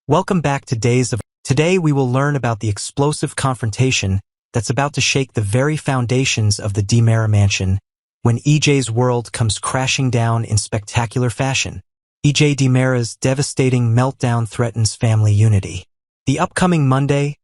Welcome back to Days of... Today we will learn about the explosive confrontation that's about to shake the very foundations of the DiMera mansion when EJ's world comes crashing down in spectacular fashion. EJ DiMera's devastating meltdown threatens family unity. The upcoming Monday,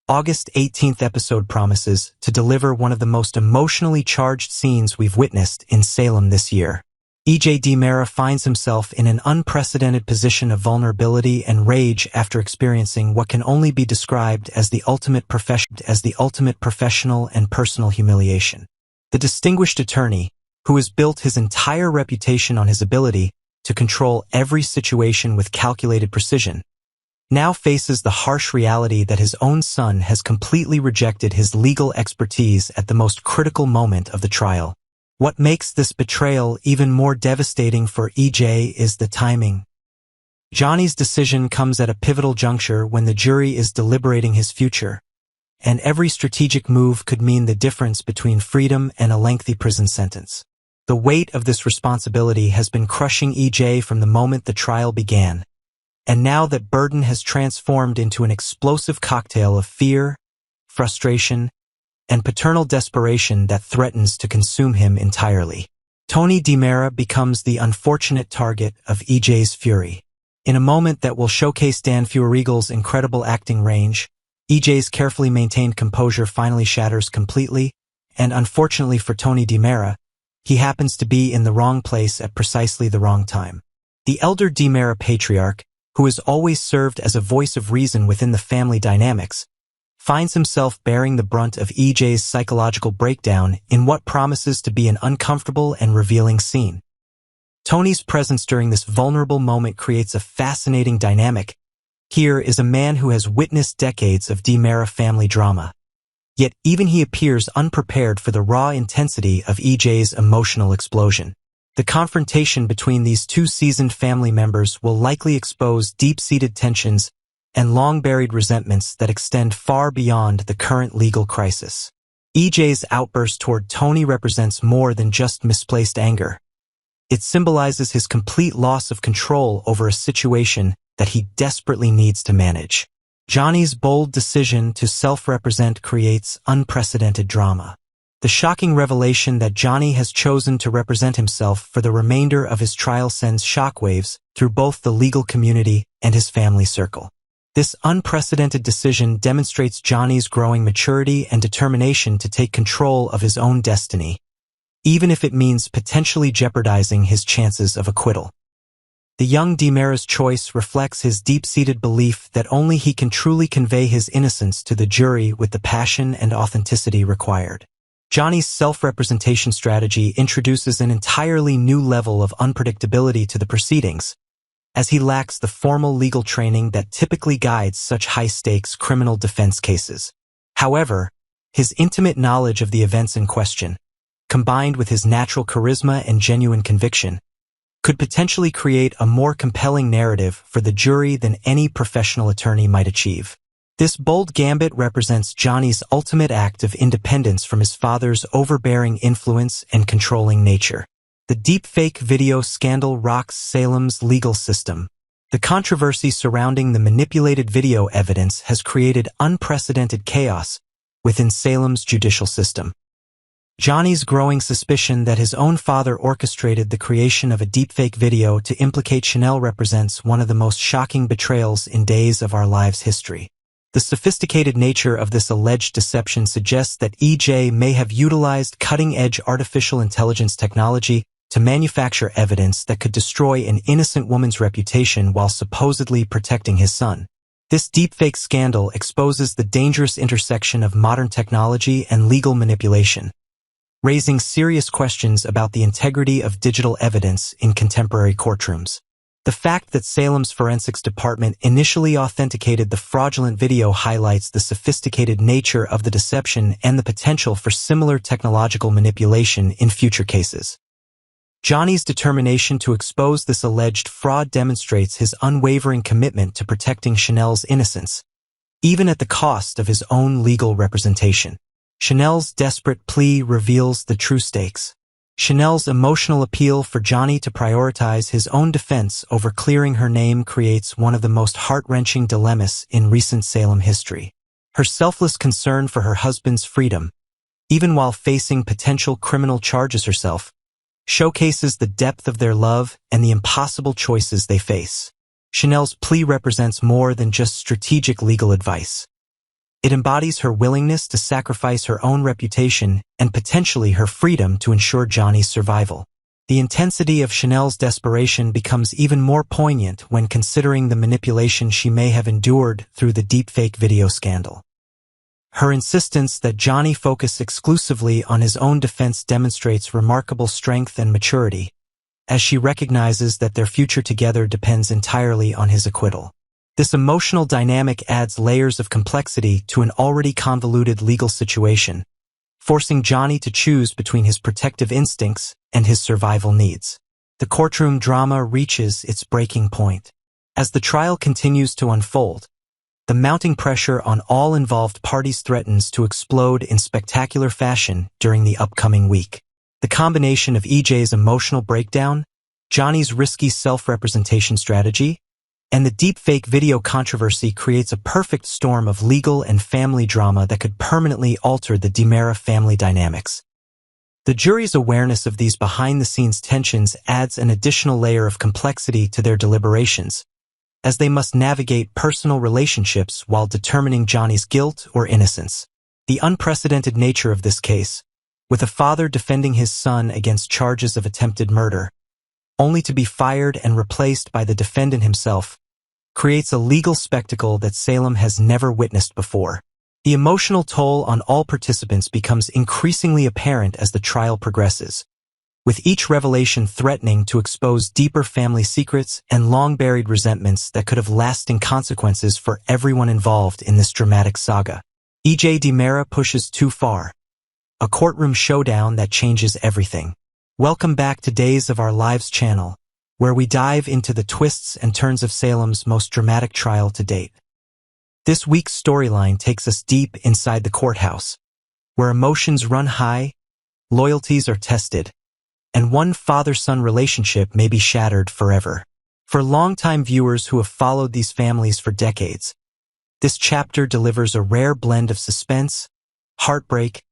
August 18th episode promises to deliver one of the most emotionally charged scenes we've witnessed in Salem this year. EJ DiMera finds himself in an unprecedented position of vulnerability and rage after experiencing what can only be described as the ultimate professional and personal humiliation. The distinguished attorney, who has built his entire reputation on his ability to control every situation with calculated precision, now faces the harsh reality that his own son has completely rejected his legal expertise at the most critical moment of the trial. What makes this betrayal even more devastating for EJ is the timing. Johnny's decision comes at a pivotal juncture when the jury is deliberating his future, and every strategic move could mean the difference between freedom and a lengthy prison sentence. The weight of this responsibility has been crushing EJ from the moment the trial began, and now that burden has transformed into an explosive cocktail of fear, frustration, and paternal desperation that threatens to consume him entirely. Tony DiMera becomes the unfortunate target of EJ's fury. In a moment that will showcase Dan Fuerigal's incredible acting range, EJ's carefully maintained composure finally shatters completely, and unfortunately for Tony DiMera, he happens to be in the wrong place at precisely the wrong time. The elder DiMera patriarch, who has always served as a voice of reason within the family dynamics, finds himself bearing the brunt of EJ's psychological breakdown in what promises to be an uncomfortable and revealing scene. Tony's presence during this vulnerable moment creates a fascinating dynamic. Here is a man who has witnessed decades of DiMera family drama. Yet even he appears unprepared for the raw intensity of EJ's emotional explosion. The confrontation between these two seasoned family members will likely expose deep-seated tensions and long-buried resentments that extend far beyond the current legal crisis. EJ's outburst toward Tony represents more than just misplaced anger. It symbolizes his complete loss of control over a situation that he desperately needs to manage. Johnny's bold decision to self-represent creates unprecedented drama. The shocking revelation that Johnny has chosen to represent himself for the remainder of his trial sends shockwaves through both the legal community and his family circle. This unprecedented decision demonstrates Johnny's growing maturity and determination to take control of his own destiny, even if it means potentially jeopardizing his chances of acquittal. The young DiMera's choice reflects his deep-seated belief that only he can truly convey his innocence to the jury with the passion and authenticity required. Johnny's self-representation strategy introduces an entirely new level of unpredictability to the proceedings, as he lacks the formal legal training that typically guides such high-stakes criminal defense cases. However, his intimate knowledge of the events in question, combined with his natural charisma and genuine conviction, could potentially create a more compelling narrative for the jury than any professional attorney might achieve. This bold gambit represents Johnny's ultimate act of independence from his father's overbearing influence and controlling nature. The deepfake video scandal rocks Salem's legal system. The controversy surrounding the manipulated video evidence has created unprecedented chaos within Salem's judicial system. Johnny's growing suspicion that his own father orchestrated the creation of a deepfake video to implicate Chanel represents one of the most shocking betrayals in Days of Our Lives history. The sophisticated nature of this alleged deception suggests that EJ may have utilized cutting-edge artificial intelligence technology to manufacture evidence that could destroy an innocent woman's reputation while supposedly protecting his son. This deepfake scandal exposes the dangerous intersection of modern technology and legal manipulation, raising serious questions about the integrity of digital evidence in contemporary courtrooms. The fact that Salem's forensics department initially authenticated the fraudulent video highlights the sophisticated nature of the deception and the potential for similar technological manipulation in future cases. Johnny's determination to expose this alleged fraud demonstrates his unwavering commitment to protecting Chanel's innocence, even at the cost of his own legal representation. Chanel's desperate plea reveals the true stakes. Chanel's emotional appeal for Johnny to prioritize his own defense over clearing her name creates one of the most heart-wrenching dilemmas in recent Salem history. Her selfless concern for her husband's freedom, even while facing potential criminal charges herself, showcases the depth of their love and the impossible choices they face. Chanel's plea represents more than just strategic legal advice. It embodies her willingness to sacrifice her own reputation and potentially her freedom to ensure Johnny's survival. The intensity of Chanel's desperation becomes even more poignant when considering the manipulation she may have endured through the deepfake video scandal. Her insistence that Johnny focus exclusively on his own defense demonstrates remarkable strength and maturity, as she recognizes that their future together depends entirely on his acquittal. This emotional dynamic adds layers of complexity to an already convoluted legal situation, forcing Johnny to choose between his protective instincts and his survival needs. The courtroom drama reaches its breaking point. As the trial continues to unfold, the mounting pressure on all involved parties threatens to explode in spectacular fashion during the upcoming week. The combination of EJ's emotional breakdown, Johnny's risky self-representation strategy, and the deepfake video controversy creates a perfect storm of legal and family drama that could permanently alter the DiMera family dynamics. The jury's awareness of these behind-the-scenes tensions adds an additional layer of complexity to their deliberations, as they must navigate personal relationships while determining Johnny's guilt or innocence. The unprecedented nature of this case, with a father defending his son against charges of attempted murder, only to be fired and replaced by the defendant himself, creates a legal spectacle that Salem has never witnessed before. The emotional toll on all participants becomes increasingly apparent as the trial progresses, with each revelation threatening to expose deeper family secrets and long-buried resentments that could have lasting consequences for everyone involved in this dramatic saga. EJ DiMera pushes too far. A courtroom showdown that changes everything. Welcome back to Days of Our Lives channel, where we dive into the twists and turns of Salem's most dramatic trial to date. This week's storyline takes us deep inside the courthouse, where emotions run high, loyalties are tested, and one father-son relationship may be shattered forever. For longtime viewers who have followed these families for decades, this chapter delivers a rare blend of suspense, heartbreak,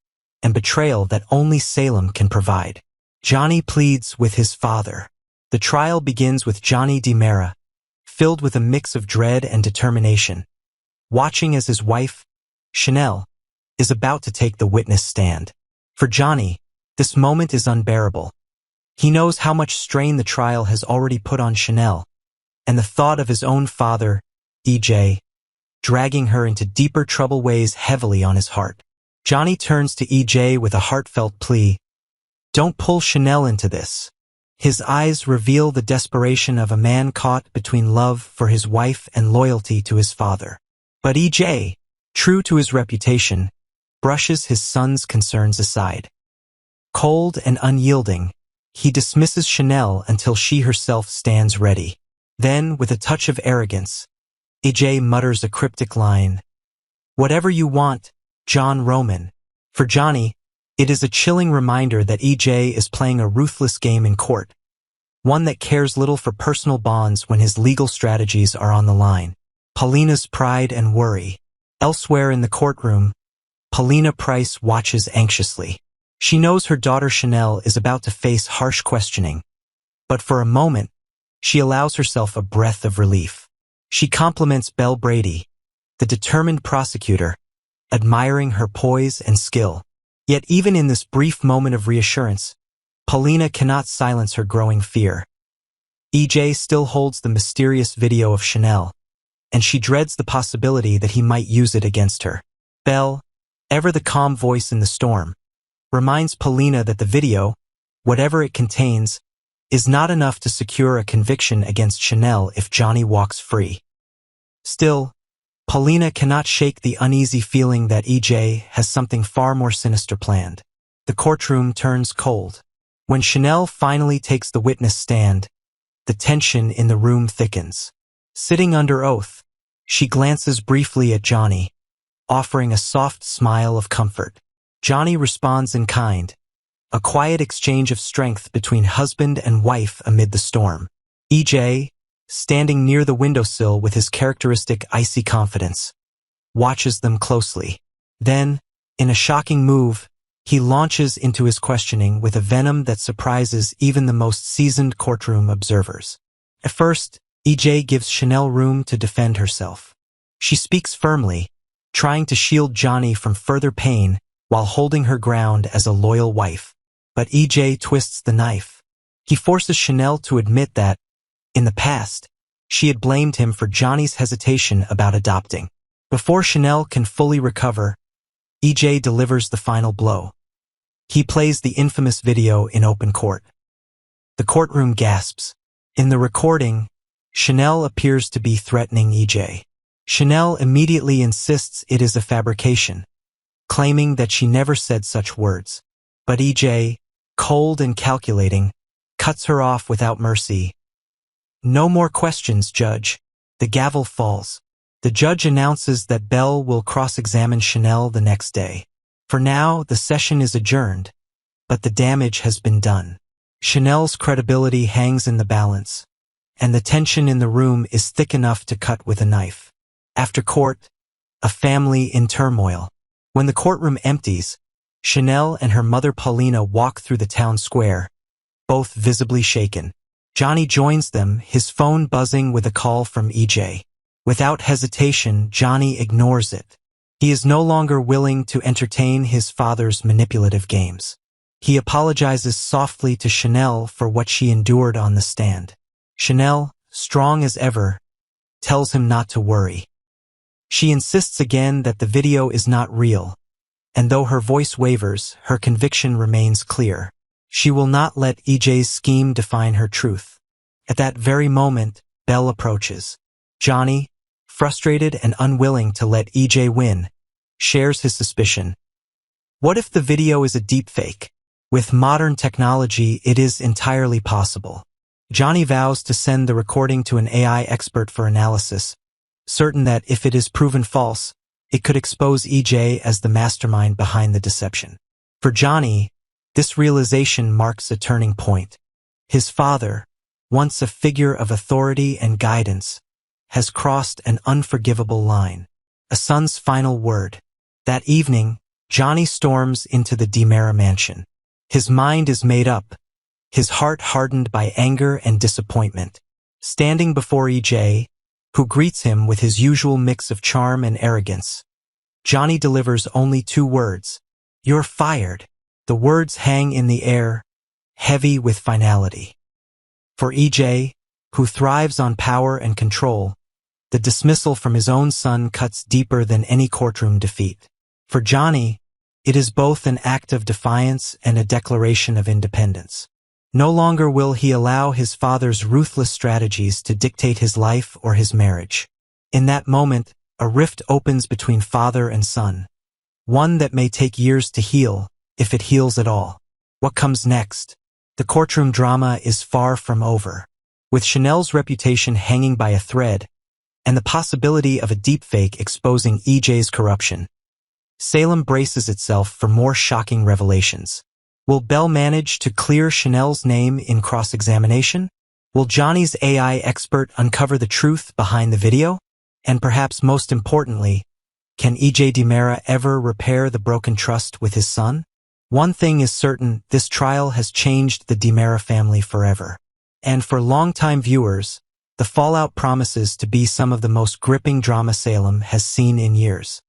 and betrayal that only Salem can provide. Johnny pleads with his father. The trial begins with Johnny DiMera, filled with a mix of dread and determination, watching as his wife, Chanel, is about to take the witness stand. For Johnny, this moment is unbearable. He knows how much strain the trial has already put on Chanel, and the thought of his own father, EJ, dragging her into deeper trouble weighs heavily on his heart. Johnny turns to EJ with a heartfelt plea, "Don't pull Chanel into this." His eyes reveal the desperation of a man caught between love for his wife and loyalty to his father. But EJ, true to his reputation, brushes his son's concerns aside. Cold and unyielding, he dismisses Chanel until she herself stands ready. Then, with a touch of arrogance, EJ mutters a cryptic line, "Whatever you want, John Roman." For Johnny, it is a chilling reminder that EJ is playing a ruthless game in court, one that cares little for personal bonds when his legal strategies are on the line. Paulina's pride and worry. Elsewhere in the courtroom, Paulina Price watches anxiously. She knows her daughter Chanel is about to face harsh questioning, but for a moment, she allows herself a breath of relief. She compliments Belle Brady, the determined prosecutor, admiring her poise and skill. Yet even in this brief moment of reassurance, Paulina cannot silence her growing fear. EJ still holds the mysterious video of Chanel, and she dreads the possibility that he might use it against her. Belle, ever the calm voice in the storm, reminds Paulina that the video, whatever it contains, is not enough to secure a conviction against Chanel if Johnny walks free. Still, Paulina cannot shake the uneasy feeling that EJ has something far more sinister planned. The courtroom turns cold. When Chanel finally takes the witness stand, the tension in the room thickens. Sitting under oath, she glances briefly at Johnny, offering a soft smile of comfort. Johnny responds in kind, a quiet exchange of strength between husband and wife amid the storm. EJ, standing near the windowsill with his characteristic icy confidence, watches them closely. Then, in a shocking move, he launches into his questioning with a venom that surprises even the most seasoned courtroom observers. At first, EJ gives Chanel room to defend herself. She speaks firmly, trying to shield Johnny from further pain while holding her ground as a loyal wife. But EJ twists the knife. He forces Chanel to admit that, in the past, she had blamed him for Johnny's hesitation about adopting. Before Chanel can fully recover, EJ delivers the final blow. He plays the infamous video in open court. The courtroom gasps. In the recording, Chanel appears to be threatening EJ. Chanel immediately insists it is a fabrication, claiming that she never said such words. But EJ, cold and calculating, cuts her off without mercy. No more questions, Judge. The gavel falls. The judge announces that Bell will cross-examine Chanel the next day. For now, the session is adjourned, but the damage has been done. Chanel's credibility hangs in the balance, and the tension in the room is thick enough to cut with a knife. After court, a family in turmoil. When the courtroom empties, Chanel and her mother Paulina walk through the town square, both visibly shaken. Johnny joins them, his phone buzzing with a call from EJ. Without hesitation, Johnny ignores it. He is no longer willing to entertain his father's manipulative games. He apologizes softly to Chanel for what she endured on the stand. Chanel, strong as ever, tells him not to worry. She insists again that the video is not real, and though her voice wavers, her conviction remains clear. She will not let EJ's scheme define her truth. At that very moment, Bell approaches. Johnny, frustrated and unwilling to let EJ win, shares his suspicion. What if the video is a deepfake? With modern technology, it is entirely possible. Johnny vows to send the recording to an AI expert for analysis, certain that if it is proven false, it could expose EJ as the mastermind behind the deception. For Johnny, this realization marks a turning point. His father, once a figure of authority and guidance, has crossed an unforgivable line. A son's final word. That evening, Johnny storms into the DiMera mansion. His mind is made up, his heart hardened by anger and disappointment. Standing before EJ, who greets him with his usual mix of charm and arrogance, Johnny delivers only 2 words. "You're fired." The words hang in the air, heavy with finality. For EJ, who thrives on power and control, the dismissal from his own son cuts deeper than any courtroom defeat. For Johnny, it is both an act of defiance and a declaration of independence. No longer will he allow his father's ruthless strategies to dictate his life or his marriage. In that moment, a rift opens between father and son, one that may take years to heal, if it heals at all. What comes next? The courtroom drama is far from over. With Chanel's reputation hanging by a thread, and the possibility of a deepfake exposing EJ's corruption, Salem braces itself for more shocking revelations. Will Bell manage to clear Chanel's name in cross-examination? Will Johnny's AI expert uncover the truth behind the video? And perhaps most importantly, can EJ DiMera ever repair the broken trust with his son? One thing is certain, this trial has changed the DiMera family forever. And for longtime viewers, the fallout promises to be some of the most gripping drama Salem has seen in years.